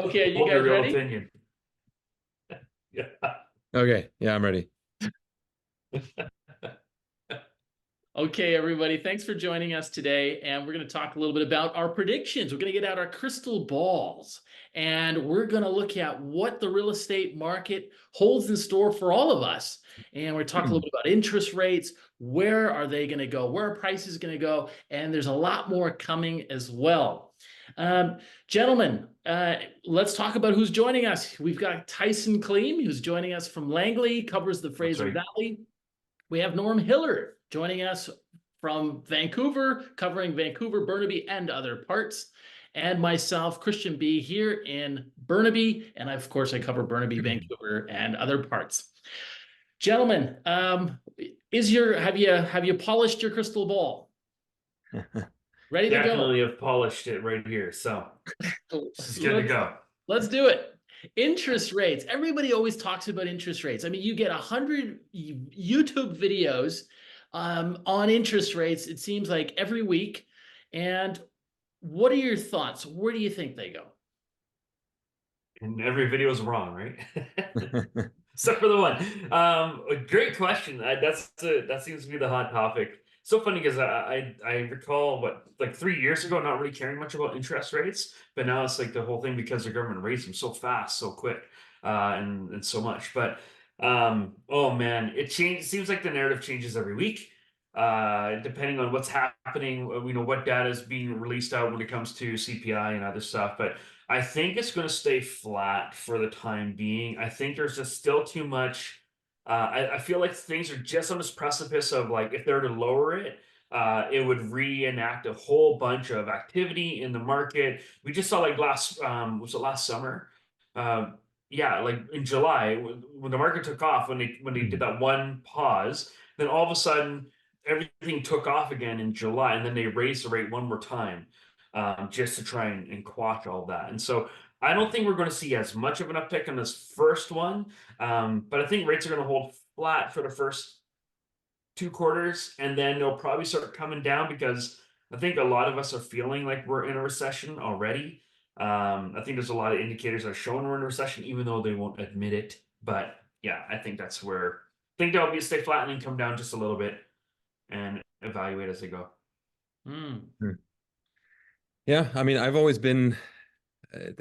Okay, you Hold your guys real ready? opinion. Yeah. Okay, yeah, I'm ready. Okay, everybody, thanks for joining us today. And we're going to talk a little bit about our predictions. We're going to get out our crystal balls and we're going to look at what the real estate market holds in store for all of us. And we're talking a little bit about interest rates. Where are they going to go? Where are prices going to go? And there's a lot more coming as well. Gentlemen, let's talk about who's joining us. We've got Tyson Kliem, who's joining us from Langley, covers the That's Fraser right. Valley. We have Norm Hiller joining us from Vancouver, covering Vancouver, Burnaby, and other parts. And myself, Christian B, here in Burnaby. And of course, I cover Burnaby, Vancouver, and other parts. Gentlemen, have you polished your crystal ball? Ready to go? Definitely have polished it right here. So this is good to go. Let's do it. Interest rates. Everybody always talks about interest rates. I mean, you get 100 YouTube videos on interest rates, it seems like every week. And what are your thoughts? Where do you think they go? And every video is wrong, right? Except for the one. A great question. That seems to be the hot topic. So funny because I recall like 3 years ago not really caring much about interest rates, but now it's like the whole thing because the government raised them so fast, so quick, and so much. But oh man, it seems like the narrative changes every week, depending on what's happening. What data is being released out when it comes to CPI and other stuff, but. I think it's going to stay flat for the time being. I think there's just still too much. I feel like things are just on this precipice of like if they were to lower it, it would reenact a whole bunch of activity in the market. We just saw like was it last summer? Yeah, like in July when the market took off when they did that one pause, then all of a sudden everything took off again in July, and then they raised the rate one more time just to try and quash all that. And so I don't think we're going to see as much of an uptick in this first one, but I think rates are going to hold flat for the first 2 quarters, and then they'll probably start coming down because I think a lot of us are feeling like we're in a recession already. I think there's a lot of indicators that are showing we're in a recession, even though they won't admit it. But yeah, I think that's where I think they'll be stay flat and then come down just a little bit and evaluate as they go. Mm. Yeah, I mean, I've always been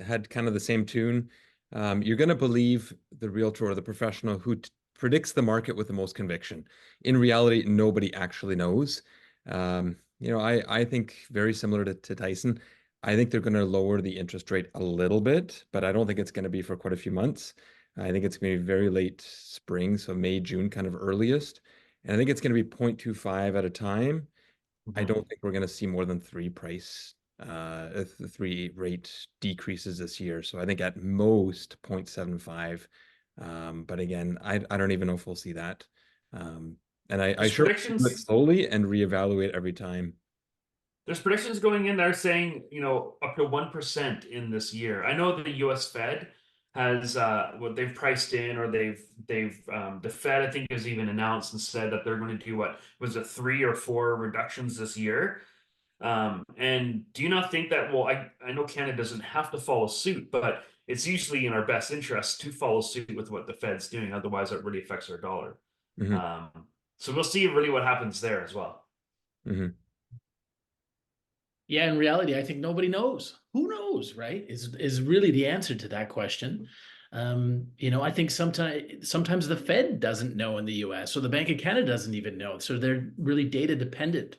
had kind of the same tune. You're going to believe the realtor or the professional who predicts the market with the most conviction. In reality, nobody actually knows. I think very similar to Tyson. I think they're going to lower the interest rate a little bit, but I don't think it's going to be for quite a few months. I think it's going to be very late spring, so May, June, kind of earliest. And I think it's going to be 0.25 at a time. I don't think we're going to see more than three rate decreases this year. So I think at most 0.75. But again, I don't even know if we'll see that. And I There's sure do it predictions. slowly and reevaluate every time. There's predictions going in there saying, up to 1% in this year. I know the U.S. Fed has what they've priced in, or the Fed I think has even announced and said that they're going to do what was it 3 or 4 reductions this year. And do you not think that? Well, I know Canada doesn't have to follow suit, but it's usually in our best interest to follow suit with what the Fed's doing. Otherwise, it really affects our dollar. Hmm. So we'll see really what happens there as well. Hmm. Yeah, in reality, I think nobody knows. Who knows, right? Is really the answer to that question. I think sometimes the Fed doesn't know in the US, or the Bank of Canada doesn't even know. So they're really data dependent.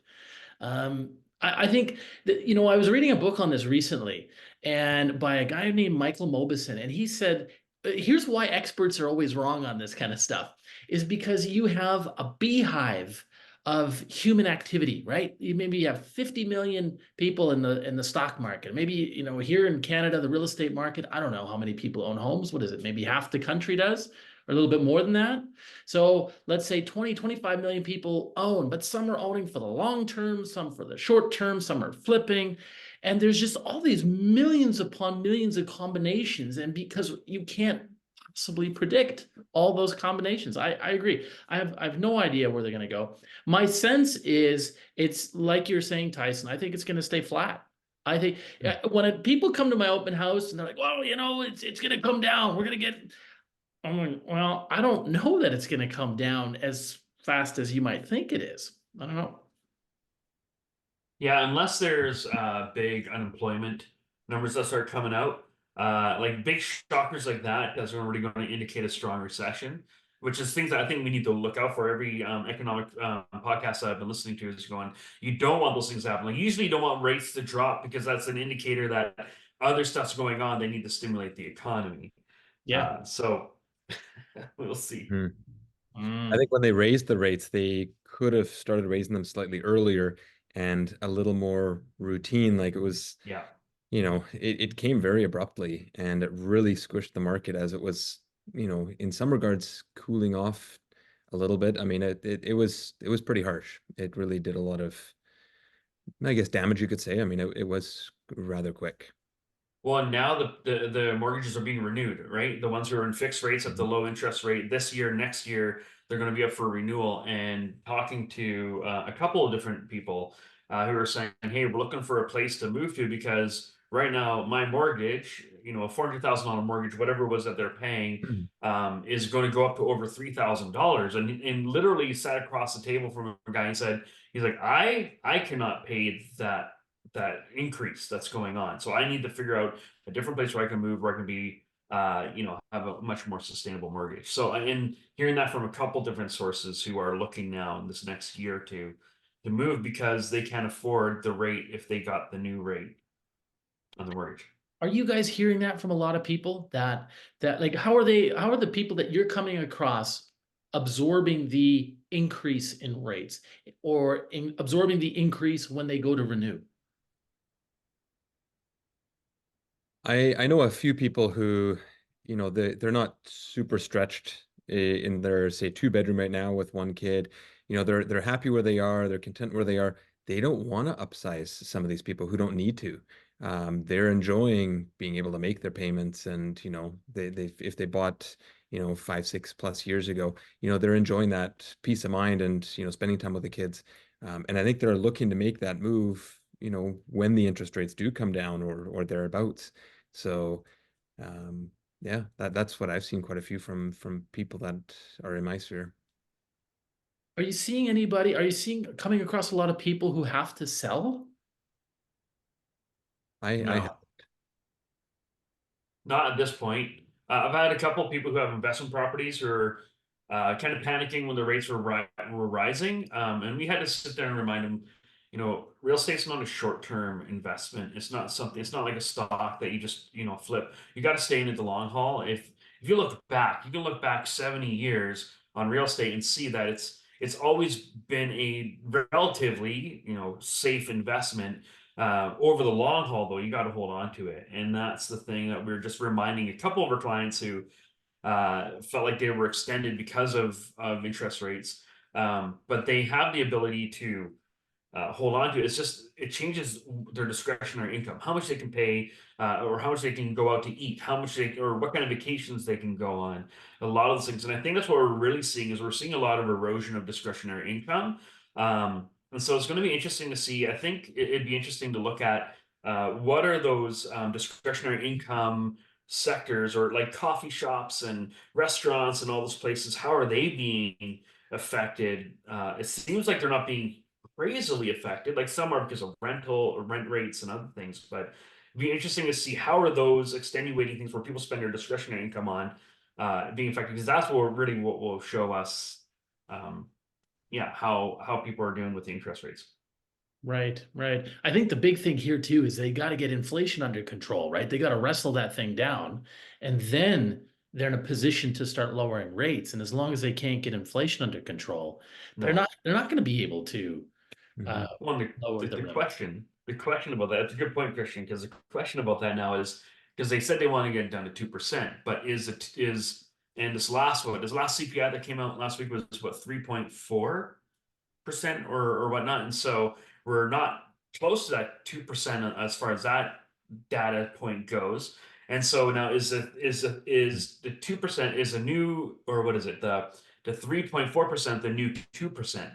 I think that, I was reading a book on this recently and by a guy named Michael Mauboussin, and he said, here's why experts are always wrong on this kind of stuff, is because you have a beehive of human activity, right? Maybe you have 50 million people in the stock market. Maybe, here in Canada, the real estate market, I don't know how many people own homes. What is it? Maybe half the country does, or a little bit more than that. So let's say 20, 25 million people own, but some are owning for the long term, some for the short term, some are flipping. And there's just all these millions upon millions of combinations. And because you can't possibly predict all those combinations, I agree. I have no idea where they're going to go. My sense is it's like you're saying, Tyson, I think it's going to stay flat. I think when people come to my open house and they're like, well, it's going to come down. We're going to get, I'm like, well, I don't know that it's going to come down as fast as you might think it is. I don't know. Yeah, unless there's big unemployment numbers that start coming out, like big shockers like that, that's really going to indicate a strong recession, which is things that I think we need to look out for. Every economic podcast that I've been listening to is going, you don't want those things to happen. Like usually you don't want rates to drop because that's an indicator that other stuff's going on. They need to stimulate the economy. Yeah. So we'll see. Hmm. Mm. I think when they raised the rates, they could have started raising them slightly earlier and a little more routine. Like it was, Yeah. it came very abruptly and it really squished the market as it was, in some regards cooling off a little bit. I mean, it was pretty harsh. It really did a lot of, I guess, damage, you could say. I mean, it was rather quick. Well, and now the mortgages are being renewed, right? The ones who are in fixed rates at the Mhm. low interest rate this year, next year, they're going to be up for renewal. And talking to a couple of different people who are saying, "Hey, we're looking for a place to move to because right now my mortgage, a $400,000 mortgage, whatever it was that they're paying, is going to go up to over $3,000." And literally sat across the table from a guy and said, "He's like, I cannot pay that increase that's going on. So I need to figure out a different place where I can move, where I can be, have a much more sustainable mortgage." So, and hearing that from a couple different sources who are looking now in this next year or two to move because they can't afford the rate if they got the new rate on the mortgage. Are you guys hearing that from a lot of people that like how are the people that you're coming across absorbing the increase in rates or absorbing the increase when they go to renew? I know a few people who, they're not super stretched in their, say, two-bedroom right now with one kid. They're happy where they are, they're content where they are. They don't want to upsize some of these people who don't need to. They're enjoying being able to make their payments, and they if they bought 5, 6+ years ago, they're enjoying that peace of mind and spending time with the kids. And I think they're looking to make that move, when the interest rates do come down or thereabouts. So, yeah, that's what I've seen quite a few from people that are in my sphere. Are you seeing coming across a lot of people who have to sell? I have. No, not at this point. I've had a couple of people who have investment properties who are kind of panicking when the rates were rising, and we had to sit there and remind them, real estate's not a short-term investment. It's not something. It's not like a stock that you just flip. You got to stay in it the long haul. If you look back, you can look back 70 years on real estate and see that it's always been a relatively safe investment. Over the long haul, though, you got to hold on to it, and that's the thing that we're just reminding a couple of our clients who felt like they were extended because of interest rates, but they have the ability to hold on to it. It's just it changes their discretionary income, how much they can pay, or how much they can go out to eat, how much they or what kind of vacations they can go on. A lot of those things, and I think that's what we're really seeing is we're seeing a lot of erosion of discretionary income. And so it's going to be interesting to see. I think it'd be interesting to look at what are those discretionary income sectors or like coffee shops and restaurants and all those places. How are they being affected? It seems like they're not being crazily affected. Like some are because of rental or rent rates and other things, but it'd be interesting to see how are those extenuating things where people spend their discretionary income on being affected, because that's what will show us, yeah, how people are doing with the interest rates. Right, right. I think the big thing here too is they got to get inflation under control, right? They got to wrestle that thing down, and then they're in a position to start lowering rates. And as long as they can't get inflation under control, they're No. not they're not going to be able to uh, Mhm. Well, lower the rent. the question about that, it's a good point, Christian, because the question about that now is because they said they want to get it down to 2%, but and this last CPI that came out last week was what 3.4% or whatnot, and so we're not close to that 2% as far as that data point goes. And so now is the 2% is a new, or what is it, the 3.4% the new 2%?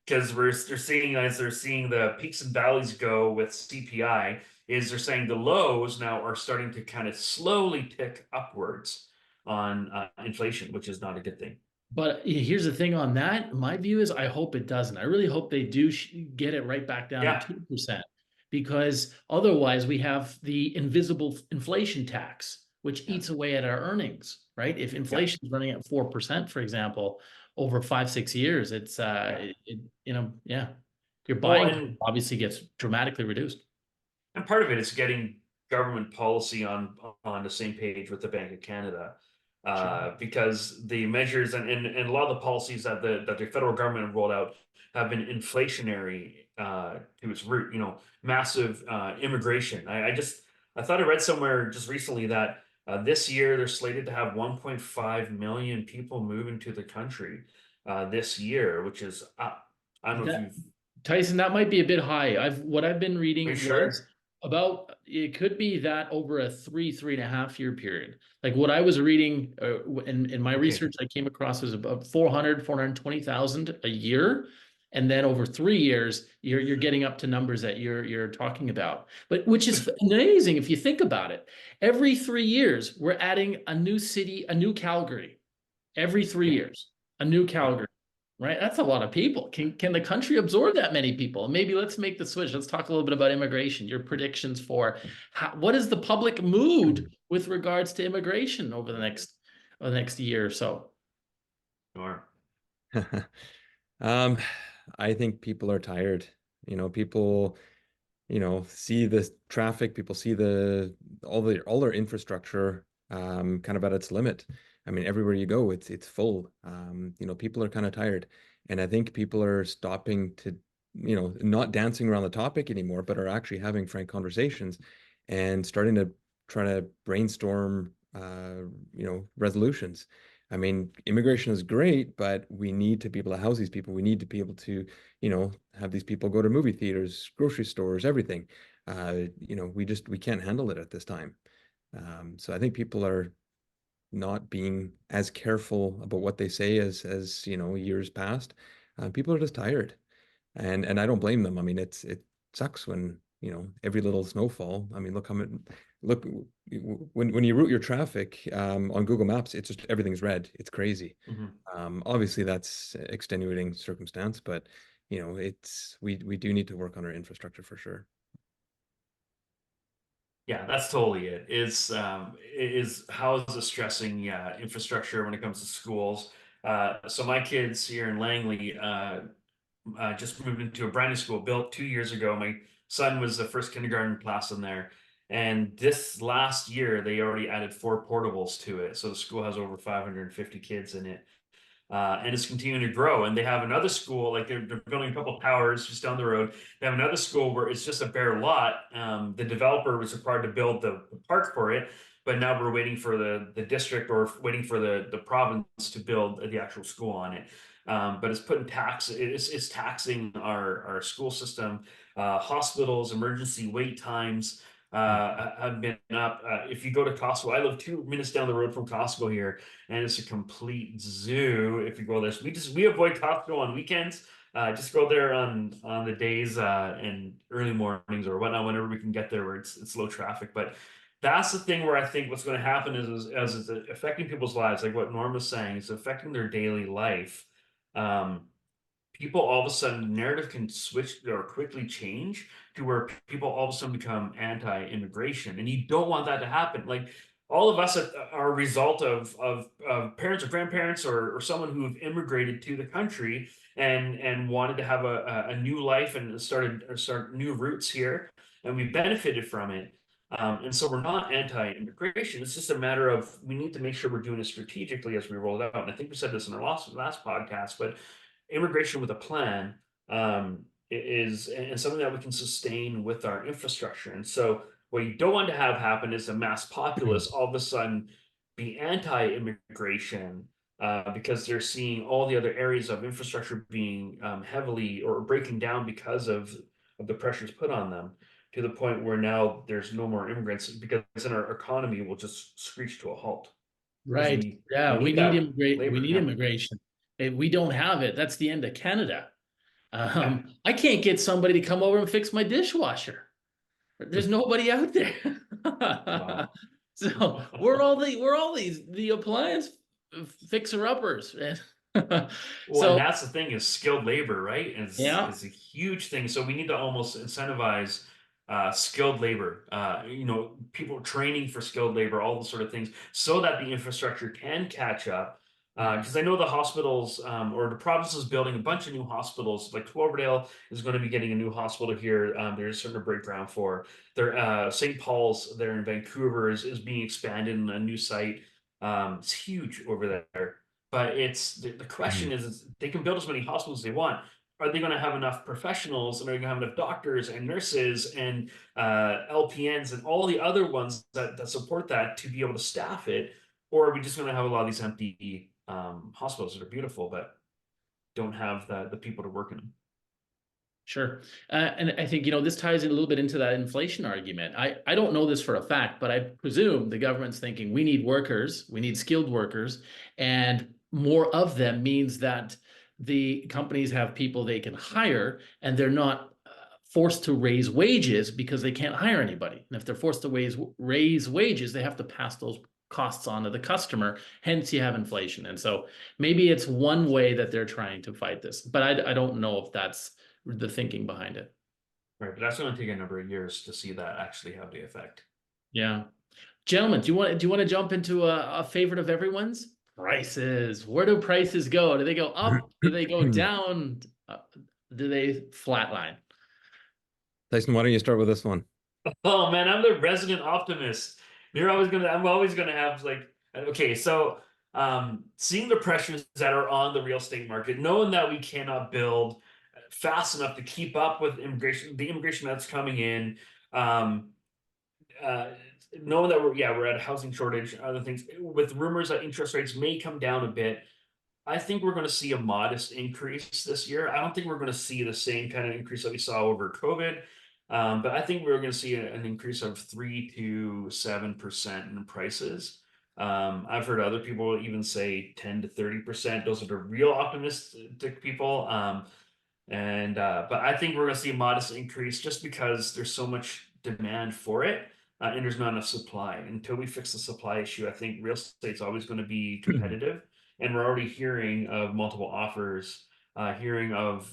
Because they're seeing as they're seeing the peaks and valleys go with CPI, is they're saying the lows now are starting to kind of slowly tick upwards on inflation, which is not a good thing. But here's the thing on that. My view is I hope it doesn't. I really hope they do get it right back down Yeah. to 2%, because otherwise we have the invisible inflation tax, which eats away at our earnings, right? If inflation is running at 4%, for example, over 5-6 years, it's your Well, buying and obviously gets dramatically reduced. part of it is getting government policy on the same page with the Bank of Canada, because the measures and a lot of the policies that the federal government rolled out have been inflationary to its root. You know, massive immigration. I thought I read somewhere just recently that this year they're slated to have 1.5 million people move into the country this year, which is I don't know if That, you've. Tyson, that might be a bit high. What I've been Are you reading was sure? about, it could be that over a 3.5 year period. Like what I was reading in my Okay. research, I came across was about 420,000 a year. And then over 3 years, you're getting up to numbers that you're talking about. But which is amazing if you think about it. Every 3 years, we're adding a new city, a new Calgary. Every three Yeah. years, a new Yeah. Calgary. Right, that's a lot of people. Can the country absorb that many people? Maybe let's make the switch. Let's talk a little bit about immigration. Your predictions for what is the public mood with regards to immigration over the next year or so? Sure. I think people are tired. People, see the traffic, people see all their infrastructure kind of at its limit. I mean, everywhere you go, it's full. People are kind of tired. And I think people are stopping to, not dancing around the topic anymore, but are actually having frank conversations and starting to try to brainstorm resolutions. I mean, immigration is great, but we need to be able to house these people. We need to be able to, have these people go to movie theaters, grocery stores, everything. We can't handle it at this time. So I think people are not being as careful about what they say as years past. People are just tired, and I don't blame them. I mean, it sucks when every little snowfall. I mean, look when you route your traffic on Google Maps, it's just everything's red. It's crazy. Obviously, that's extenuating circumstance, but we do need to work on our infrastructure for sure. Yeah, that's totally it. Is how is it stressing, yeah, infrastructure when it comes to schools. So my kids here in Langley just moved into a brand new school built 2 years ago. My son was the first kindergarten class in there. And this last year, they already added 4 portables to it. So the school has over 550 kids in it. And it's continuing to grow. And they have another school, like they're building a couple of towers just down the road. They have another school where it's just a bare lot. The developer was required to build the park for it, but now we're waiting for the district or waiting for the province to build the actual school on it. But it's putting it's taxing our school system, hospitals, emergency wait times. Have been up. If you go to Costco, I live 2 minutes down the road from Costco here, and it's a complete zoo if you go there. So we avoid Costco on weekends. Just go there on the days and early mornings or whatnot whenever we can get there where it's low traffic. But that's the thing where I think what's going to happen is as it's affecting people's lives, like what Norm was saying, it's affecting their daily life. Um, People all of a sudden the narrative can switch or quickly change to where people all of a sudden become anti-immigration, and you don't want that to happen. Like all of us are a result of parents or grandparents or someone who have immigrated to the country and wanted to have a new life and start new roots here, and we benefited from it. And so we're not anti-immigration. It's just a matter of we need to make sure we're doing it strategically as we roll it out. And I think we said this in our last podcast, but immigration with a plan is and something that we can sustain with our infrastructure. And so what you don't want to have happen is a mass populace all of a sudden be anti-immigration because they're seeing all the other areas of infrastructure being heavily or breaking down because of the pressures put on them, to the point where now there's no more immigrants because then our economy will just screech to a halt. Right. We Yeah, we need need that we labor. need Yeah. immigration. If we don't have it, that's the end of Canada. I can't get somebody to come over and fix my dishwasher. There's nobody out there. Wow. So we're all the appliance fixer-uppers. Well, and So that's the thing is skilled labor, right? yeah, Is a huge thing. So we need to almost incentivize skilled labor, people training for skilled labor, all those sort of things, so that the infrastructure can catch up. Because I know the hospitals or the province is building a bunch of new hospitals. Like Cloverdale is going to be getting a new hospital here. They're starting to break ground for. St. Paul's there in Vancouver is being expanded in a new site. It's huge over there. But it's the question is they can build as many hospitals as they want. Are they going to have enough professionals, and are they going to have enough doctors and nurses and LPNs and all the other ones that support that to be able to staff it? Or are we just going to have a lot of these empty hospitals that are beautiful but don't have the people to work in them? sure. And I think, this ties in a little bit into that inflation argument. I don't know this for a fact, but I presume the government's thinking we need workers, we need skilled workers, and more of them means that the companies have people they can hire and they're not forced to raise wages because they can't hire anybody. And if they're forced to raise wages, they have to pass those costs on to the customer. Hence, you have inflation. And so maybe it's one way that they're trying to fight this, but I don't know if that's the thinking behind it. Right, but that's going to take a number of years to see that actually have the effect. Yeah. Gentlemen, do you want to jump into a favorite of everyone's? Prices. Where do prices go? Do they go up? Do they go down? Do they flatline? Tyson, why don't you start with this one? Oh man, I'm the resident optimist. I'm always gonna have like, okay, so seeing the pressures that are on the real estate market, knowing that we cannot build fast enough to keep up with the immigration that's coming in, um, uh, knowing that we're at a housing shortage, other things, with rumors that interest rates may come down a bit. I think we're going to see a modest increase this year. I don't think we're going to see the same kind of increase that we saw over COVID, but I think we're going to see an increase of 3 to 7% in prices. I've heard other people even say 10 to 30%. Those are the real optimistic people. But I think we're going to see a modest increase just because there's so much demand for it, and there's not enough supply. Until we fix the supply issue, I think real estate's always going to be competitive. And we're already hearing of multiple offers, hearing of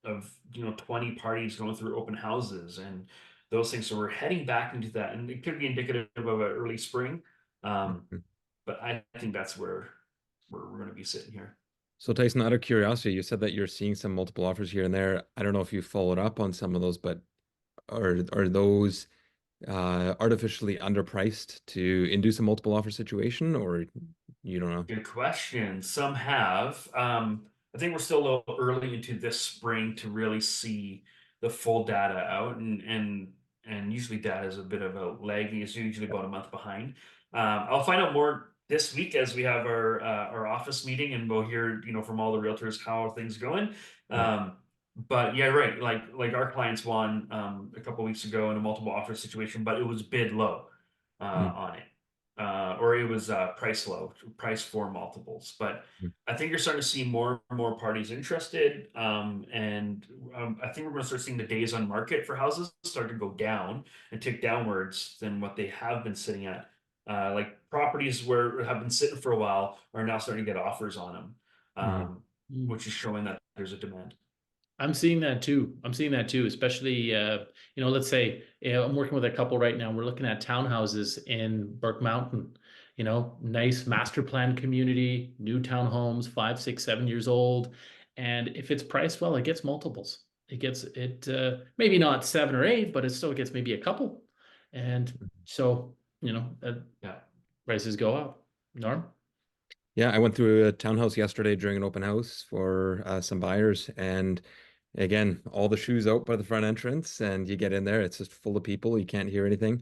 20 parties going through open houses and those things. So we're heading back into that, and it could be indicative of an early spring. But I think that's where we're going to be sitting here. So Tyson, out of curiosity, you said that you're seeing some multiple offers here and there. I don't know if you followed up on some of those, but are those artificially underpriced to induce a multiple offer situation, or you don't know? Good question. Some have. I think we're still a little early into this spring to really see the full data out, and usually data is a bit of a laggy. It's usually about a month behind. I'll find out more this week as we have our office meeting, and we'll hear from all the realtors how are things going. But yeah, right. Like our clients won a couple weeks ago in a multiple offer situation, but it was bid low on it. Or it was price low, price for multiples. But I think you're starting to see more and more parties interested. And I think we're going to start seeing the days on market for houses start to go down and tick downwards than what they have been sitting at. Like properties where have been sitting for a while are now starting to get offers on them, which is showing that there's a demand. I'm seeing that too. Especially, let's say I'm working with a couple right now. We're looking at townhouses in Burke Mountain, nice master plan community, new townhomes, 5, 6, 7 years old. And if it's priced well, it gets multiples. Maybe not 7 or 8, but it still gets maybe a couple. And so, prices go up. Norm? Yeah, I went through a townhouse yesterday during an open house for some buyers, and again, all the shoes out by the front entrance, and you get in there, it's just full of people, you can't hear anything.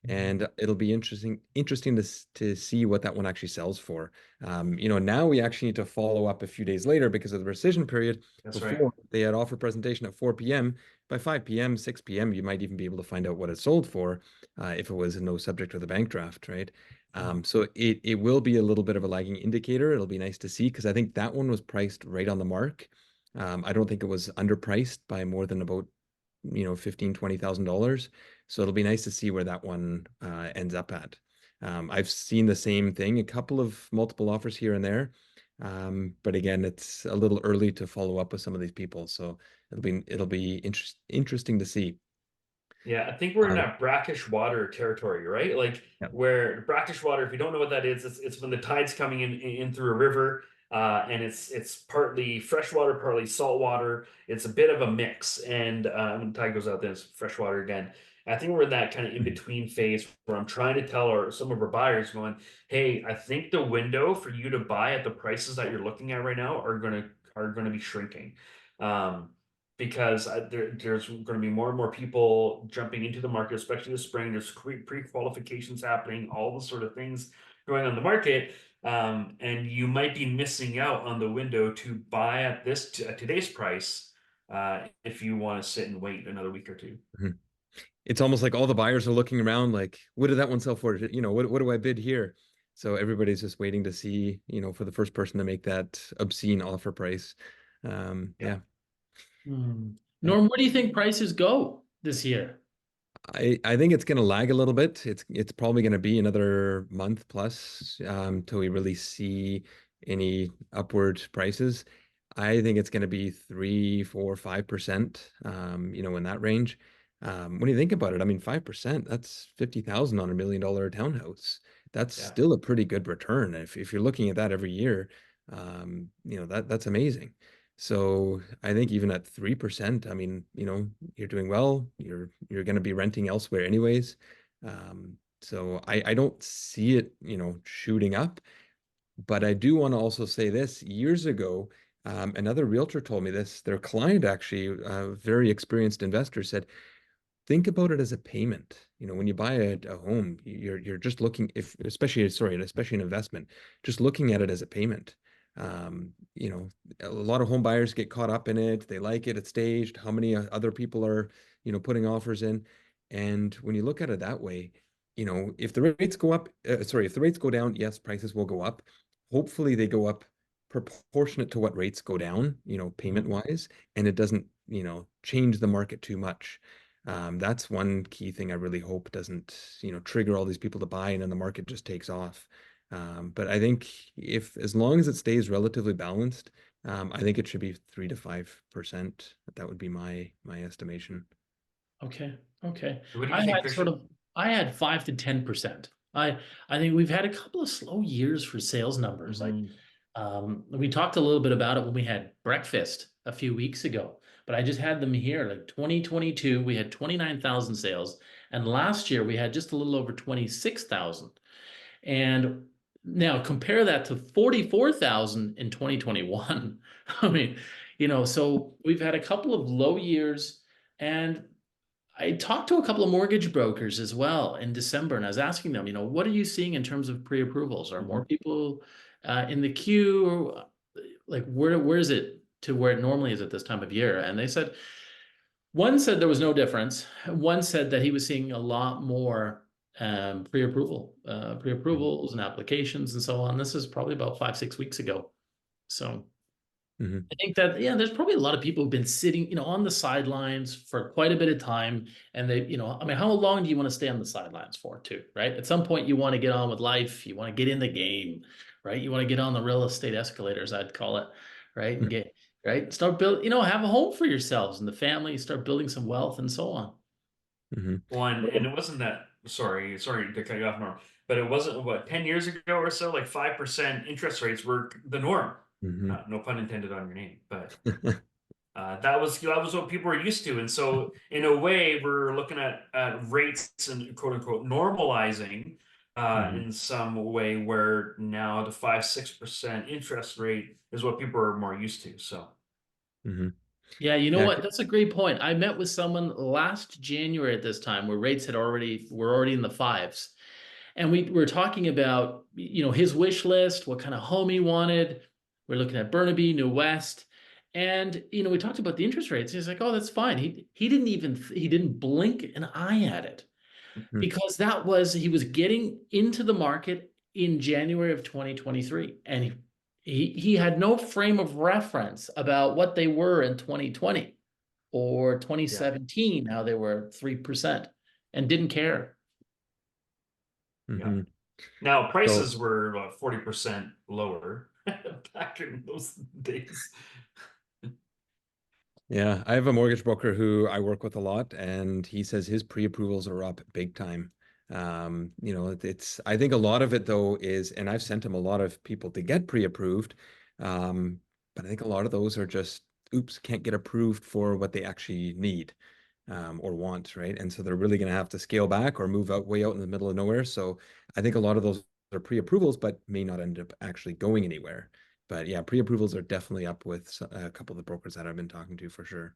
And it'll be interesting to see what that one actually sells for. Now we actually need to follow up a few days later because of the rescission period. That's Before right. they had offer presentation at 4 p.m. By 5 p.m., 6 p.m., you might even be able to find out what it sold for if it was no subject to the bank draft, right? So it will be a little bit of a lagging indicator. It'll be nice to see because I think that one was priced right on the mark. I don't think it was underpriced by more than about $15,000-$20,000. So it'll be nice to see where that one ends up at. I've seen the same thing, a couple of multiple offers here and there. But again, it's a little early to follow up with some of these people. So it'll be interesting to see. Yeah, I think we're in Um, that brackish water territory, right? Like yeah. where brackish water, if you don't know what that is, it's when the tide's coming in through a river, and it's partly freshwater, partly saltwater. It's a bit of a mix, and when the tide goes out, then it's freshwater again. I think we're in that kind of in Mhm. between phase where I'm trying to tell some of our buyers, going, "Hey, I think the window for you to buy at the prices that you're looking at right now are gonna be shrinking." Um, because there's going to be more and more people jumping into the market, especially this spring. There's pre-qualifications happening, all the sort of things going on the market, and you might be missing out on the window to buy at today's price if you want to sit and wait another week or two. Mhm. It's almost like all the buyers are looking around like, what did that one sell for? What do I bid here? So everybody's just waiting to see, for the first person to make that obscene offer price. Yeah. Yeah. Hmm. Yeah. Norm, where do you think prices go this year? I think it's going to lag a little bit. It's probably going to be another month plus till we really see any upward prices. I think it's going to be 3, 4, 5%, in that range. When you think about it, I mean, 5%, that's 50,000 on $1 million townhouse. That's Yeah. still a pretty good return. If you're looking at that every year, that's amazing. So I think even at 3%, I mean, you're doing well. You're going to be renting elsewhere anyways. So I don't see it, shooting up. But I do want to also say this. Years ago, another realtor told me this. Their client, actually, a very experienced investor, said, think about it as a payment. When you buy a home, you're just looking, if especially an investment, just looking at it as a payment. Um, you know, a lot of home buyers get caught up in it. They like it. It's staged. How many other people are, putting offers in? And when you look at it that way, if the rates go up, if the rates go down, yes, prices will go up. Hopefully they go up proportionate to what rates go down, payment wise, and it doesn't, change the market too much. That's one key thing I really hope doesn't, trigger all these people to buy and then the market just takes off. But I think as long as it stays relatively balanced, I think it should be 3 to 5%. That would be my estimation. Yeah. Okay. Okay. What do I you think, had sort Christian? of, I had 5 to 10%. I think we've had a couple of slow years for sales numbers. Like, Mhm. we talked a little bit about it when we had breakfast a few weeks ago, but I just had them here. Like 2022, we had 29,000 sales, and last year we had just a little over 26,000. And now compare that to 44,000 in 2021. I mean, so we've had a couple of low years, and I talked to a couple of mortgage brokers as well in December, and I was asking them, what are you seeing in terms of pre-approvals? Are more people in the queue? Like, where is it to where it normally is at this time of year? And they said, one said there was no difference. One said that he was seeing a lot more pre-approvals and applications and so on. This is probably about 5, 6 weeks ago. So Mhm. I think that, yeah, there's probably a lot of people who've been sitting, on the sidelines for quite a bit of time. And they, I mean, how long do you want to stay on the sidelines for too, right? At some point you want to get on with life. You want to get in the game, right? You want to get on the real estate escalators, I'd call it, right? And get, right. Start build, have a home for yourselves and the family, start building some wealth and so on. Mhm. One, and it wasn't that. Sorry to cut you off, Norm, but it wasn't what 10 years ago or so. Like 5% interest rates were the norm. Mhm. No pun intended on your name, but that was what people were used to, and so in a way, we're looking at rates and quote unquote normalizing Mhm. in some way where now the 5-6% interest rate is what people are more used to. So Mhm. Yeah, you know Yeah. what? That's a great point. I met with someone last January at this time where rates were already in the fives. And we were talking about, his wish list, what kind of home he wanted. We're looking at Burnaby, New West. And, we talked about the interest rates. He's like, oh, that's fine. He didn't blink an eye at it Mhm. because he was getting into the market in January of 2023. And he had no frame of reference about what they were in 2020 or yeah, 2017, how they were 3%. and didn't care. Mhm. Now So prices were about 40% lower back in those days. yeah, I have a mortgage broker who I work with a lot, and he says his pre-approvals are up big time. You know, it's I think a lot of it though is, and I've sent him a lot of people to get pre-approved, but I think a lot of those are just, oops, can't get approved for what they actually need, or want, right? And so they're really going to have to scale back or move out way out in the middle of nowhere. So I think a lot of those are pre-approvals, but may not end up actually going anywhere. But yeah, pre-approvals are definitely up with a couple of the brokers that I've been talking to for sure.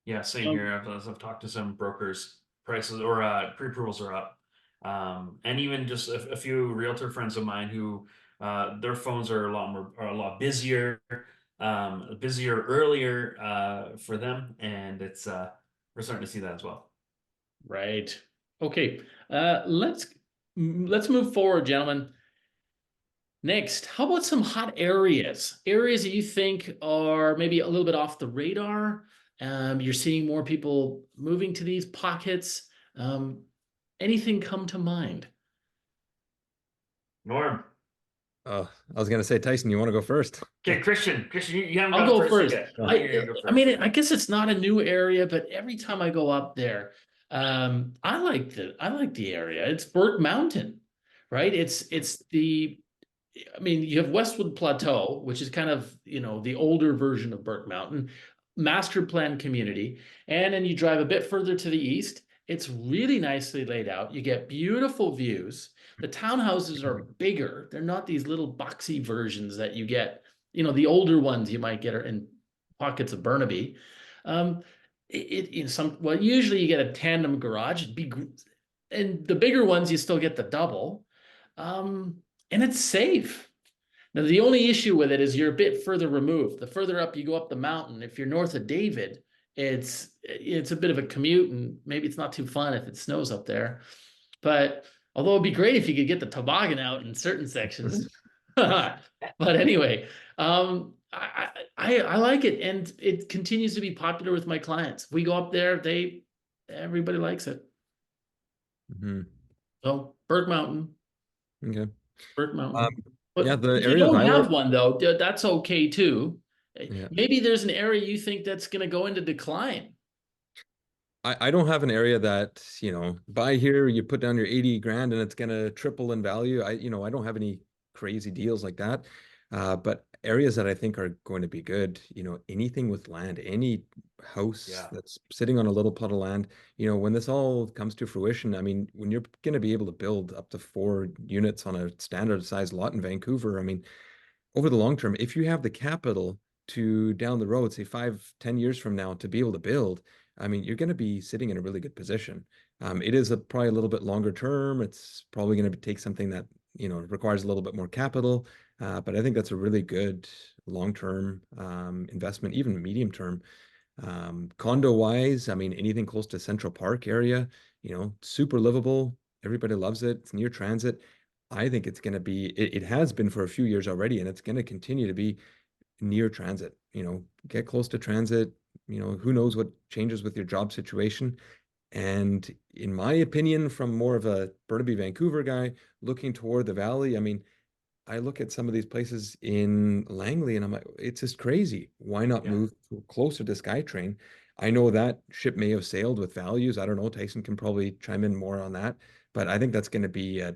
Yeah, same Um, here. I've talked to some brokers, prices or pre-approvals are up. And even just a few realtor friends of mine who their phones are a lot busier, busier earlier for them, and it's we're starting to see that as well. right. Okay. Let's move forward, gentlemen. Next, how about some hot areas? Areas that you think are maybe a little bit off the radar. You're seeing more people moving to these pockets. Um, Anything come to mind? Norm. I was gonna say, Tyson, you want to go first? Okay, Christian, you haven't I'll gone go first first. yet. Yeah. You're gonna go I first. mean, I guess it's not a new area, but every time I go up there, I like the area. It's Burke Mountain, right? It's the I mean, you have Westwood Plateau, which is kind of, the older version of Burke Mountain, master plan community. And then you drive a bit further to the east. It's really nicely laid out. You get beautiful views. The townhouses are bigger. They're not these little boxy versions that you get, the older ones you might get are in pockets of Burnaby. Um, well, usually you get a tandem garage. And the bigger ones, you still get the double. Um, and it's safe. Now, the only issue with it is you're a bit further removed. The further up you go up the mountain, if you're north of David, it's a bit of a commute, and maybe it's not too fun if it snows up there. But although it'd be great if you could get the toboggan out in certain sections. But anyway, I like it, and it continues to be popular with my clients. We go up there, everybody likes it. Mhm. So Berg Mountain. Okay. Burke Um, Mountain. yeah, But the if you areas don't I have like, one though, that's okay too. yeah. Maybe there's an area you think that's going to go into decline. I don't have an area that, buy here, you put down your 80 grand and it's gonna triple in value. I don't have any crazy deals like that. But areas that I think are going to be good, anything with land, any house Yeah. that's sitting on a little plot of land, when this all comes to fruition, I mean, when you're gonna be able to build up to 4 units on a standard size lot in Vancouver, I mean, over the long term, if you have the capital to down the road, say 5, 10 years from now, to be able to build, I mean, you're going to be sitting in a really good position. It is probably a little bit longer term. It's probably going to take something that, requires a little bit more capital. But I think that's a really good long-term investment, even medium term. Condo wise, I mean, anything close to Central Park area, super livable. Everybody loves it. It's near transit. I think it's going to be, it has been for a few years already, and it's going to continue to be near transit. Get close to transit. Who knows what changes with your job situation. And in my opinion, from more of a Burnaby, Vancouver guy looking toward the valley, I mean, I look at some of these places in Langley and I'm like, it's just crazy. Why not Yeah. move closer to SkyTrain? I know that ship may have sailed with values. I don't know. Tyson can probably chime in more on that, but I think that's going to be a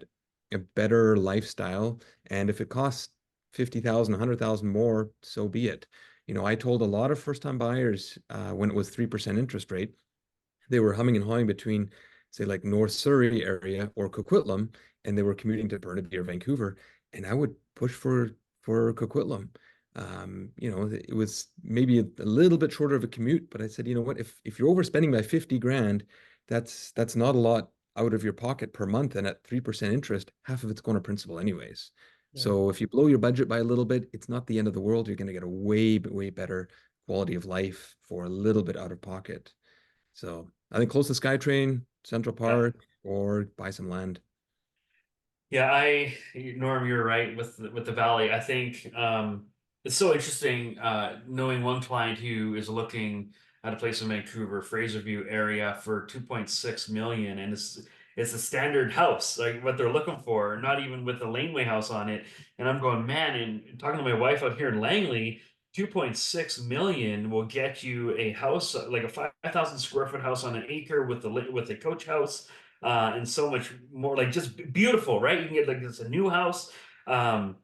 better lifestyle. And if it costs 50,000, 100,000 more, so be it. I told a lot of first time buyers when it was 3% interest rate, they were humming and hawing between, say, like North Surrey area or Coquitlam, and they were commuting to Burnaby or Vancouver, and I would push for Coquitlam. It was maybe a little bit shorter of a commute, but I said, you know what, if you're overspending by 50 grand, that's not a lot out of your pocket per month, and at 3% interest, half of it's going to principal anyways. Yeah. So if you blow your budget by a little bit, it's not the end of the world. You're going to get a way better quality of life for a little bit out of pocket. So I think close to SkyTrain, Central Yeah. Park, or buy some land. Yeah, Norm, you're right with the valley. I think it's so interesting knowing one client who is looking at a place in Vancouver, Fraserview area for 2.6 million, and it's a standard house, like what they're looking for, not even with a laneway house on it. And I'm going, man, and talking to my wife out here in Langley, 2.6 million will get you a house, like a 5,000 square foot house on an acre with a coach house, and so much more, like just beautiful, right? You can get like it's a new house. But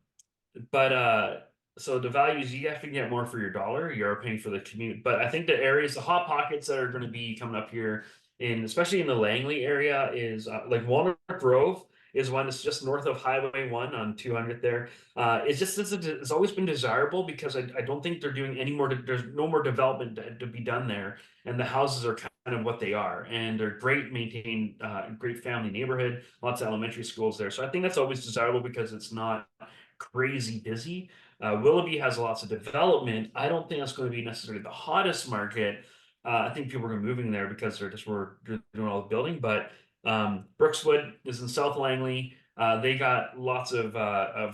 so the values, you have to get more for your dollar. You're paying for the commute. But I think the areas, the hot pockets that are going to be coming up here, especially in the Langley area, is like Walnut Grove is one that's just north of Highway 1 on 200 there. It's always been desirable because I don't think they're doing any more. There's no more development to be done there, and the houses are kind of what they are, and they're great maintained, great family neighborhood, lots of elementary schools there. So I think that's always desirable because it's not crazy busy. Willoughby has lots of development. I don't think that's going to be necessarily the hottest market. I think people are going to be moving there because they're doing all the building. But Brookswood is in South Langley. They got lots of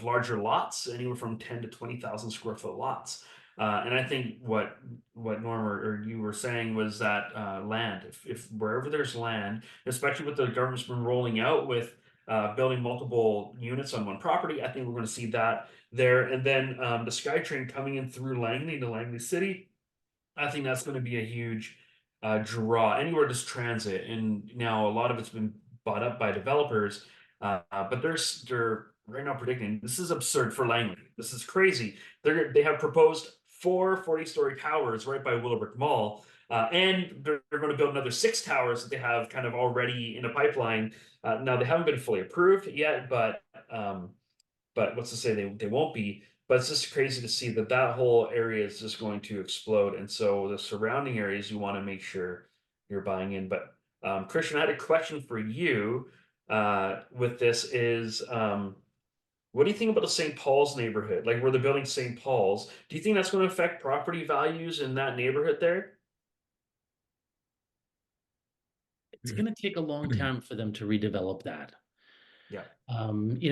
larger lots, anywhere from 10 to 20,000 square foot lots. And I think what Norm or you were saying was that land, if wherever there's land, especially what the government's been rolling out with building multiple units on one property, I think we're going to see that there. And then the SkyTrain coming in through Langley to Langley City, I think that's going to be a huge draw. Anywhere there's transit, and now a lot of it's been bought up by developers, but they're right now predicting this is absurd for Langley. This is crazy. They have proposed 4 40-story towers right by Willowbrook Mall. And they're going to build another 6 towers that they have kind of already in a pipeline. Now they haven't been fully approved yet, but what's to say they won't be? But it's just crazy to see that whole area is just going to explode, and so the surrounding areas you want to make sure you're buying in. But Christian, I had a question for you. With this is what do you think about the St. Paul's neighborhood? Like where they're building St. Paul's, do you think that's going to affect property values in that neighborhood there? It's going to take a long time for them to redevelop that. Yeah.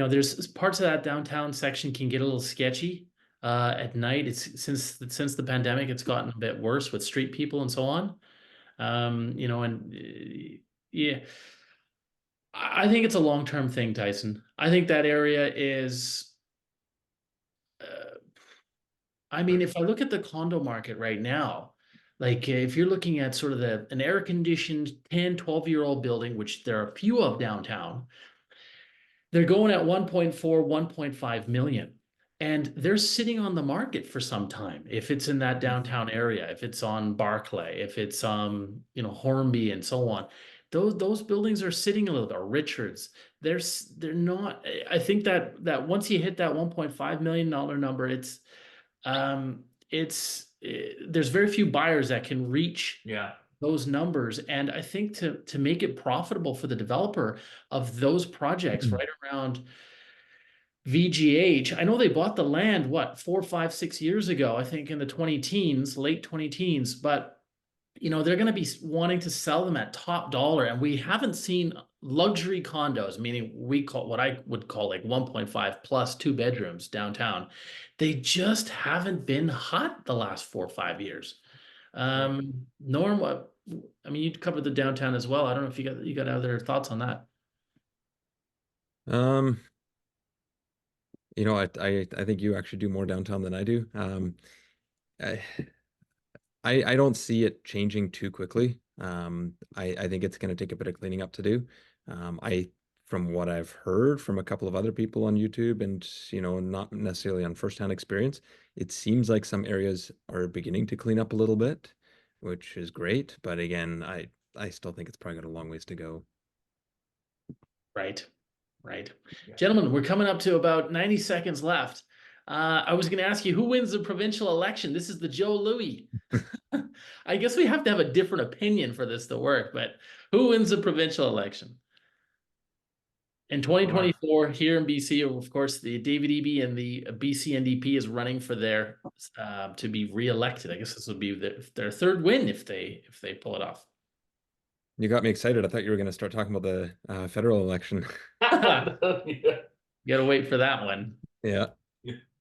There's parts of that downtown section can get a little sketchy at night. It's since the pandemic, it's gotten a bit worse with street people and so on. Yeah, I think it's a long-term thing, Tyson. I think that area is. I mean, if I look at the condo market right now, like if you're looking at sort of an air-conditioned 10, 12-year-old building, which there are a few of downtown, they're going at 1.4, 1.5 million. And they're sitting on the market for some time. If it's in that downtown area, if it's on Barclay, if it's Hornby and so on, those buildings are sitting a little bit. Richards, they're not. I think that once you hit that $1.5 million number, there's very few buyers that can reach those numbers. And I think to make it profitable for the developer of those projects right around VGH, I know they bought the land, 4, 5, 6 years ago, I think in the late 20 teens, but they're going to be wanting to sell them at top dollar. And we haven't seen luxury condos, meaning what I would call like 1.5 plus 2 bedrooms downtown. They just haven't been hot the last 4 or 5 years. Norm, you covered the downtown as well. I don't know if you got other thoughts on that. I think you actually do more downtown than I do. I don't see it changing too quickly. I think it's going to take a bit of cleaning up to do. From what I've heard from a couple of other people on YouTube and, not necessarily on firsthand experience, it seems like some areas are beginning to clean up a little bit, which is great. But again, I still think it's probably got a long ways to go. Right. Yeah. Gentlemen, we're coming up to about 90 seconds left. I was going to ask you, who wins the provincial election? This is the Joe Louis. I guess we have to have a different opinion for this to work, but who wins the provincial election? In 2024, here in BC, of course, the David Eby and the BC NDP is running for to be re-elected. I guess this would be their third win if they pull it off. You got me excited. I thought you were going to start talking about the federal election. You got to wait for that one. Yeah.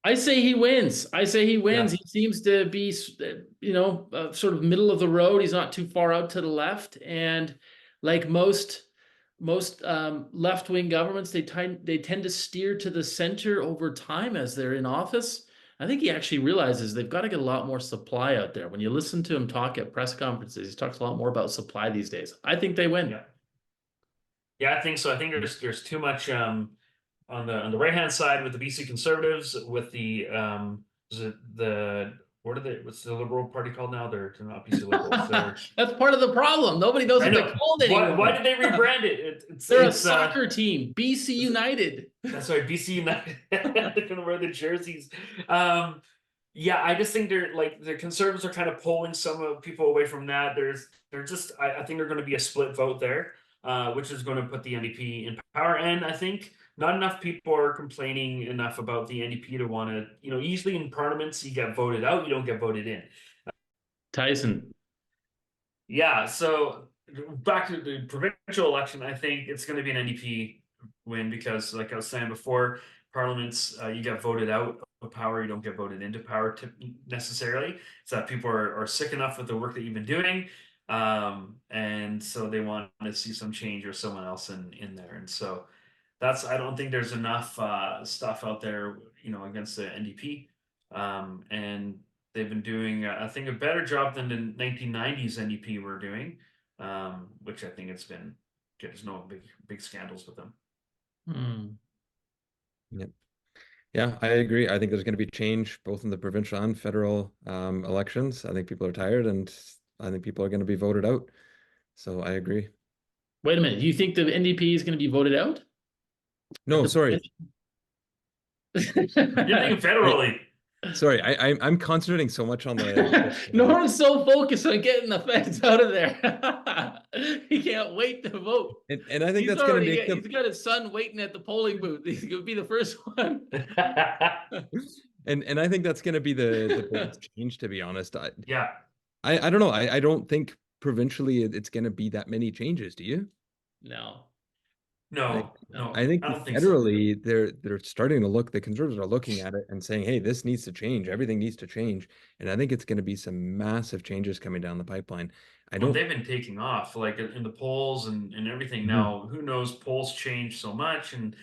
I say he wins. I say he wins. Yeah. He seems to be, sort of middle of the road. He's not too far out to the left, and like most left wing governments, they tend to steer to the center over time as they're in office. I think he actually realizes they've got to get a lot more supply out there. When you listen to him talk at press conferences, he talks a lot more about supply these days. I think they win. Yeah. Yeah, I think so. I think there's too much on the right hand side with the BC Conservatives, with the is it the what's the Liberal Party called now? They're not BC Liberals. That's part of the problem. Nobody knows I what know. they're called anymore. Why did they rebrand it? They're a It's soccer team, BC it- United. that's right, BC United. They're gonna wear the jerseys. Yeah, I just think they're like the Conservatives are kind of pulling some of people away from that. They're just I think they're going to be a split vote there, which is going to put the NDP in power. And I think not enough people are complaining enough about the NDP to want to, usually in parliaments you get voted out, you don't get voted in. Tyson. Yeah, so back to the provincial election, I think it's going to be an NDP win because, like I was saying before, parliaments you get voted out of power, you don't get voted into power necessarily. It's that people are sick enough with the work that you've been doing, and so they want to see some change or someone else in there. And so I don't think there's enough stuff out there, against the NDP, and they've been doing, I think, a better job than the 1990s NDP were doing, which I think there's no big scandals with them. Yep. Yeah, I agree. I think there's going to be change both in the provincial and federal elections. I think people are tired, and I think people are going to be voted out. So I agree. Wait a minute. You think the NDP is going to be voted out? No, sorry. You're thinking federally. Sorry, I'm concentrating so much on the Norm's so focused on getting the feds out of there. He can't wait to vote. and I think that's going to make them. He's got his son waiting at the polling booth. He's going to be the first one. And I think that's going to be the biggest change, to be honest. Yeah. I don't know. I don't think provincially it's going to be that many changes. Do you? No. No. I think I don't think federally they're starting to look. The Conservatives are looking at it and saying, "Hey, this needs to change. Everything needs to change." And I think it's going to be some massive changes coming down the pipeline. They've been taking off, like in the polls and everything. Now, who knows? Polls change so much, and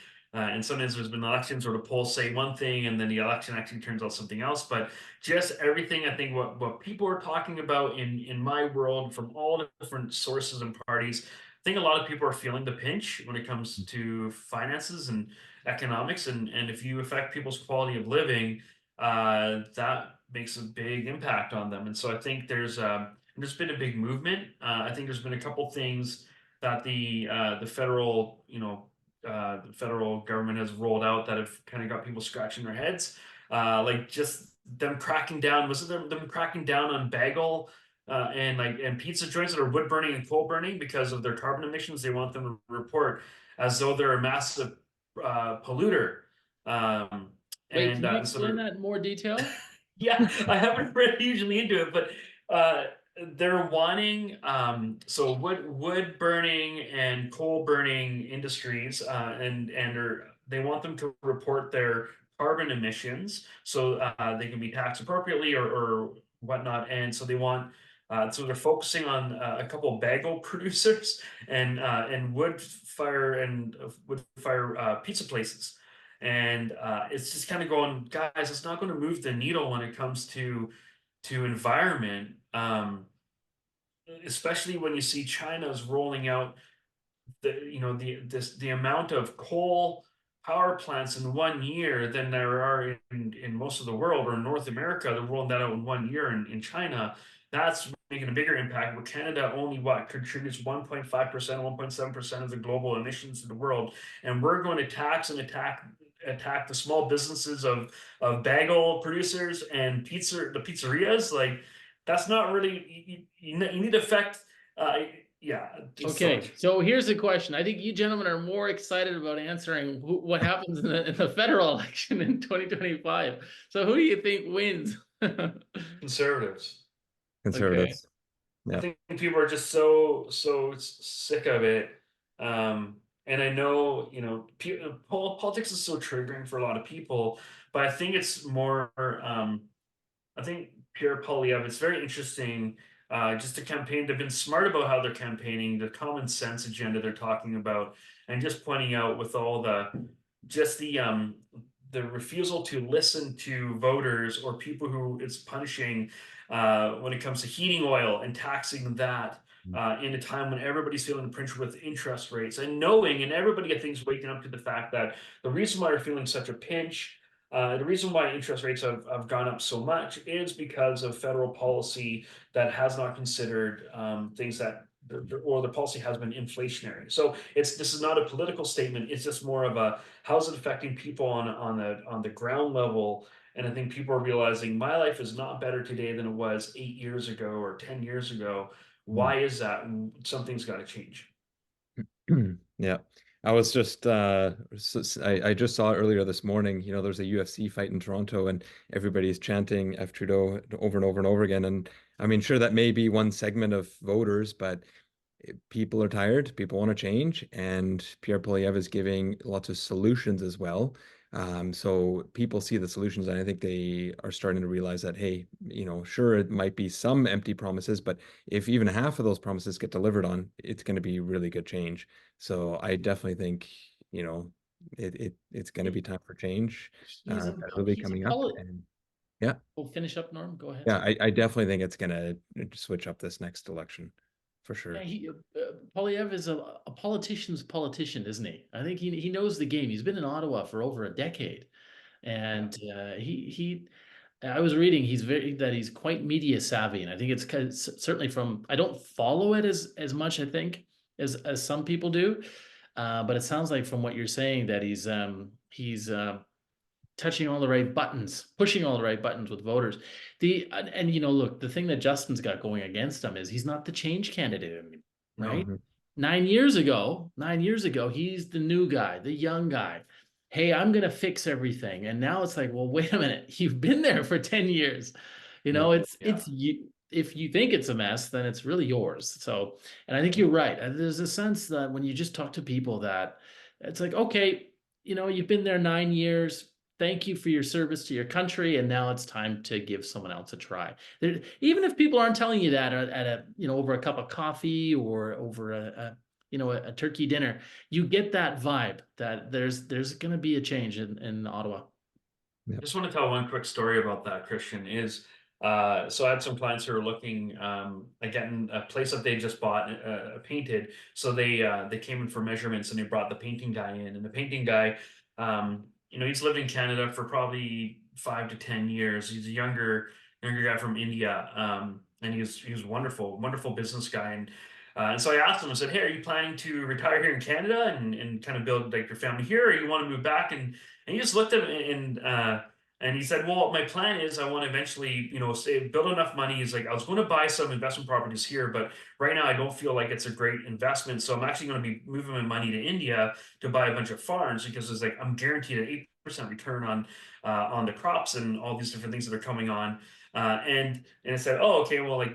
sometimes there's been elections where the polls say one thing and then the election actually turns out something else. But just everything, I think what people are talking about in my world from all different sources and parties, I think a lot of people are feeling the pinch when it comes to finances and economics, and if you affect people's quality of living, that makes a big impact on them. And so I think there's been a big movement. I think there's been a couple things that the federal the federal government has rolled out that have kind of got people scratching their heads, like just them cracking down. Was it them cracking down on bagel and pizza joints that are wood burning and coal burning because of their carbon emissions? They want them to report as though they're a massive polluter. Wait, can you explain that in more detail? Yeah, I haven't read hugely into it, but they're wanting so wood burning and coal burning industries, and they want them to report their carbon emissions so they can be taxed appropriately or whatnot. And so they want so they're focusing on a couple of bagel producers and wood fire pizza places. And it's just kind of going, guys, it's not going to move the needle when it comes to environment, especially when you see China's rolling out the amount of coal power plants in 1 year than there are in most of the world, or in North America. They're rolling that out in 1 year in China. That's making a bigger impact. But Canada only contributes 1.5%, 1.7% of the global emissions in the world, and we're going to tax and attack the small businesses of bagel producers and the pizzerias. Like, that's not really, you need to affect yeah. Okay, so here's the question. I think you gentlemen are more excited about answering what happens in the federal election in 2025. So who do you think wins? Conservatives. Yeah. I think people are just so sick of it. and I know, politics is so triggering for a lot of people, but I think it's more, I think Pierre Poilievre, it's very interesting. Just the campaign, they've been smart about how they're campaigning, the common sense agenda they're talking about, and just pointing out with all just the refusal to listen to voters or people who it's punishing when it comes to heating oil and taxing that in a time when everybody's feeling the pinch with interest rates and knowing, and everybody I think is waking up to the fact that the reason why they're feeling such a pinch, the reason why interest rates have gone up so much is because of federal policy that has not considered things that, or the policy has been inflationary. So this is not a political statement. It's just more of a how's it affecting people on the ground level. And I think people are realizing my life is not better today than it was 8 years ago or 10 years ago. Why is that? Something's got to change. Yeah. I was just I just saw earlier this morning, there's a UFC fight in Toronto and everybody's chanting F Trudeau over and over and over again. And I mean, sure, that may be one segment of voters, but people are tired, people want to change, and Pierre Poilievre is giving lots of solutions as well. So people see the solutions, and I think they are starting to realize that, hey, sure, it might be some empty promises, but if even half of those promises get delivered on, it's going to be really good change. So I definitely think, it's going to be time for change. Really He's a coming up, and yeah, We'll finish up, Norm. Go ahead. yeah, I definitely think it's going to switch up this next election for sure. Yeah, Poilievre is a politician's politician, isn't he? I think he knows the game. He's been in Ottawa for over a decade, and I was reading he's quite media savvy, and I think it's certainly from I don't follow it as much I think as some people do, but it sounds like from what you're saying that he's touching all the right buttons, pushing all the right buttons with voters. Look, the thing that Justin's got going against him is he's not the change candidate anymore, right? No. 9 years ago, he's the new guy, the young guy. Hey, I'm gonna fix everything. And now it's like, well, wait a minute, you've been there for 10 years. It's you. If you think it's a mess, then it's really yours. So, and I think you're right. There's a sense that when you just talk to people that it's like, okay, you've been there 9 years, thank you for your service to your country, and now it's time to give someone else a try. Even if people aren't telling you that at over a cup of coffee or over a turkey dinner, you get that vibe that there's going to be a change in Ottawa. Yeah. Just want to tell one quick story about that, Christian, is so I had some clients who are looking at getting a place that they just bought painted. So they came in for measurements and they brought the painting guy in, and the painting guy, he's lived in Canada for probably 5 to 10 years. He's a younger guy from India, and he was wonderful business guy. And so I asked him, I said, "Hey, are you planning to retire here in Canada and kind of build like your family here, or you want to move back?" And he just looked at me and he said, "Well, my plan is I want to eventually, build enough money." He's like, "I was going to buy some investment properties here, but right now I don't feel like it's a great investment. So I'm actually going to be moving my money to India to buy a bunch of farms because it's like I'm guaranteed an 8% return on the crops and all these different things that are coming on." And I said, "Oh, okay, well,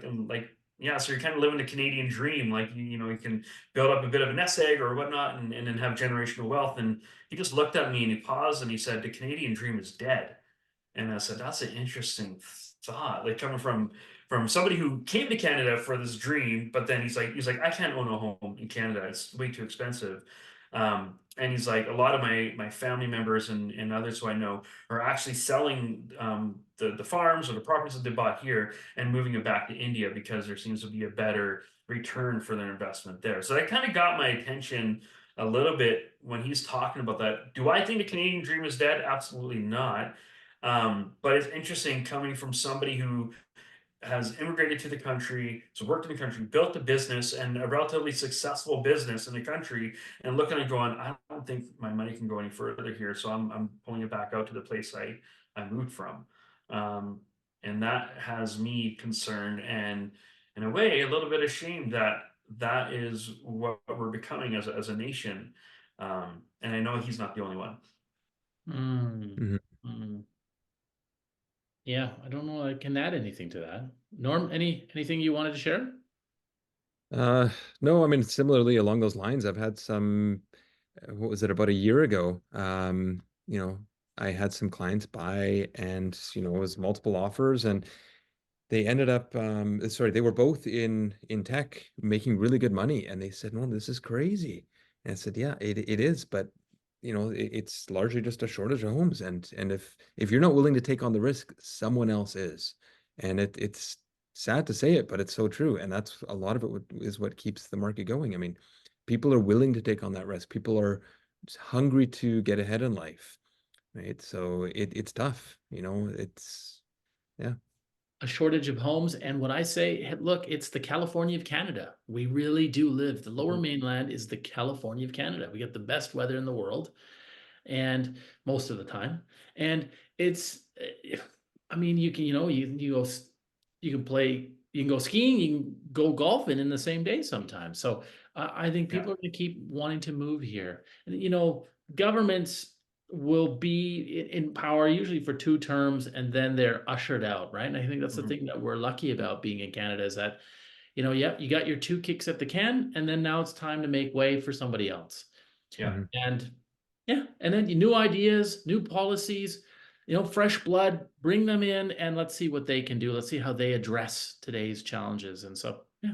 yeah, so you're kind of living the Canadian dream, like you can build up a bit of a nest egg or whatnot, and then have generational wealth." And he just looked at me and he paused and he said, "The Canadian dream is dead." And I said, "That's an interesting thought, like coming from somebody who came to Canada for this dream, but then he's like, I can't own a home in Canada; it's way too expensive." And he's like, a lot of my family members and others who I know are actually selling the farms or the properties that they bought here and moving it back to India because there seems to be a better return for their investment there. So that kind of got my attention a little bit when he's talking about that. Do I think the Canadian dream is dead? Absolutely not. But it's interesting coming from somebody who has immigrated to the country, has worked in the country, built a business and a relatively successful business in the country, and looking and going, I don't think my money can go any further here, so I'm pulling it back out to the place I moved from. And that has me concerned and in a way a little bit ashamed that that is what we're becoming as a nation. And I know he's not the only one. Mm. Mm. Yeah, I don't know I can add anything to that. Norm, anything you wanted to share? No, I mean, similarly along those lines, I've had some what was it, about a year ago, you know, I had some clients buy, and, you know, it was multiple offers, and they ended up, sorry, they were both in tech making really good money. And they said, no, this is crazy. And I said, yeah, it is, but you know, it's largely just a shortage of homes. And if you're not willing to take on the risk, someone else is. And it's sad to say it, but it's so true. And that's a lot of it is what keeps the market going. I mean, people are willing to take on that risk. People are hungry to get ahead in life, right? So it's tough, you know, it's, yeah. A shortage of homes. And what I say, hey, look, it's the California of Canada. We really do live. The lower mainland is the California of Canada. We get the best weather in the world, and most of the time. And it's, I mean, you can, you go, you can play, you can go skiing, you can go golfing in the same day sometimes. So I think people are going to keep wanting to move here. And, governments will be in power usually for 2 terms, and then they're ushered out, right? And I think that's the thing that we're lucky about being in Canada, is that, you got your 2 kicks at the can, and then now it's time to make way for somebody else. Yeah. And yeah, and then new ideas, new policies, fresh blood, bring them in, and let's see what they can do. Let's see how they address today's challenges. And so, yeah,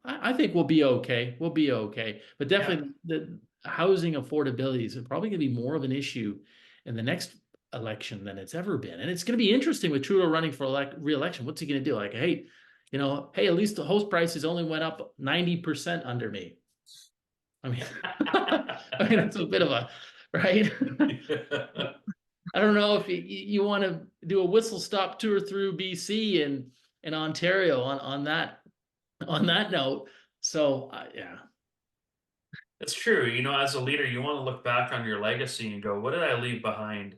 I think we'll be okay. We'll be okay. But definitely the housing affordability is probably going to be more of an issue in the next election than it's ever been. And it's going to be interesting with Trudeau running for re-election. What's he going to do? Like, hey, at least the house prices only went up 90% under me. I mean, it's a bit of a, right? I don't know if you want to do a whistle stop tour through BC and Ontario on that note. So yeah, It's true. As a leader, you want to look back on your legacy and go, what did I leave behind?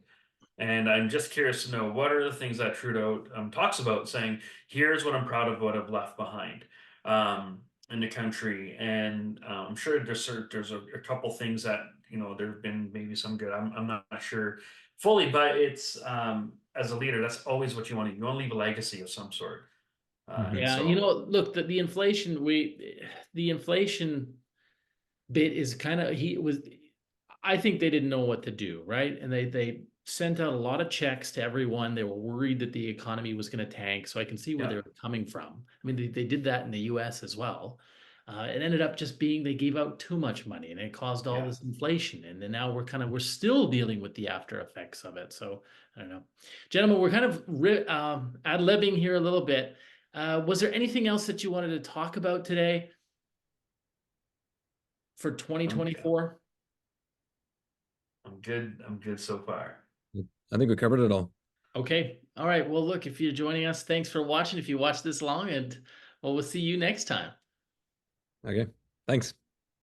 And I'm just curious to know, what are the things that Trudeau talks about, saying, here's what I'm proud of, what I've left behind in the country. And I'm sure there's a couple things that, there have been maybe some good. I'm not sure fully, but it's as a leader, that's always what you want to do. You want to leave a legacy of some sort. yeah. Look, the inflation, the inflation bit is kind of, I think they didn't know what to do, right? And they sent out a lot of checks to everyone. They were worried that the economy was going to tank. So I can see where they were coming from. I mean, they did that in the US as well. It ended up just being, they gave out too much money, and it caused all this inflation. And then now we're still dealing with the after effects of it. So I don't know. Gentlemen, we're kind of ad-libbing here a little bit. Was there anything else that you wanted to talk about today for 2024? I'm good so far. I think we covered it all. Okay. All right. Well, look, if you're joining us, thanks for watching. If you watched this long, and we'll see you next time. Okay. Thanks.